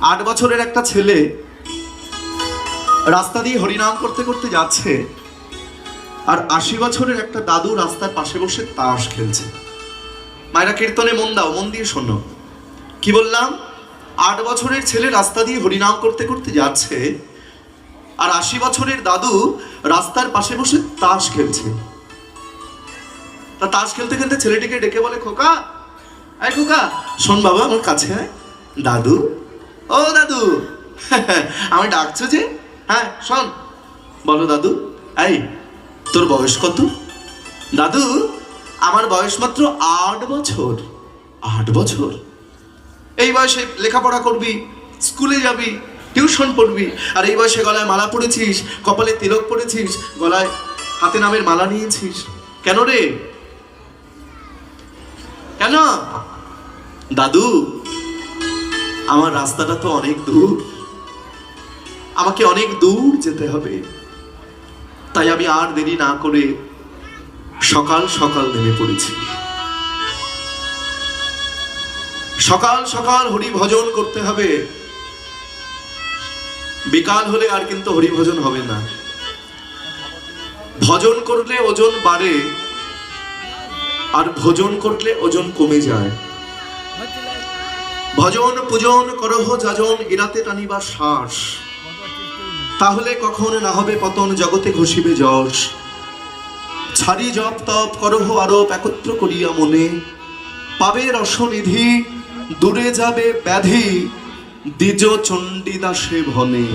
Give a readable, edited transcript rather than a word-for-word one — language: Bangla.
8 বছরের একটা ছেলে রাস্তা দিয়ে হরিনাম করতে করতে যাচ্ছে, আর 80 বছরের একটা দাদু রাস্তার পাশে বসে তাস খেলছে। মায়েরা কীর্তনে মন দাও, মন দিয়ে শোনো কি বললাম। 8 বছরের ছেলে রাস্তা দিয়ে হরিনাম করতে করতে যাচ্ছে, আর 80 বছরের দাদু রাস্তার পাশে বসে তাস খেলছে। তা তাস খেলতে খেলতে ছেলেটিকে ডেকে বলে, খোকা, আয় খোকা, শোন বাবা আমার কাছে আয়। দাদু, ও দাদু, আমি ডাকছো যে? হ্যাঁ শোন। বলো দাদু। এই তোর বয়স কত? দাদু, আমার বয়স মাত্র 8 বছর। 8 বছর? এই বয়সে লেখাপড়া করবি, স্কুলে যাবি, টিউশন পড়বি, আর এই বয়সে গলায় মালা পড়েছিস, কপালে তিলক পড়েছিস, গলায় হাতে নামের মালা নিয়েছিস, কেন রে? কেন? দাদু, আমার রাস্তাটা তো অনেক দূর, আমাকে অনেক দূর যেতে হবে, তাই আমি আর দেরি না করে সকাল সকাল নেমে পড়েছি। সকাল সকাল হরি ভজন করতে হবে, বিকাল হলে আর কিন্তু হরি ভজন হবে না। ভজন করলে ওজন বাড়ে, আর ভোজন করলে ওজন কমে যায়। ভজন পূজন করহ যাজন, ইরাতে টানিবা শ্বাস, তাহলে কখন না হবে পতন, জগতে ঘষিবে যশ। ছাড়ি জপ তপ করহ আরোপ, একত্র করিয়া মনে, পাবে রসনিধি, দূরে যাবে ব্যাধি, দ্বিজ চণ্ডীদাসে ভনে।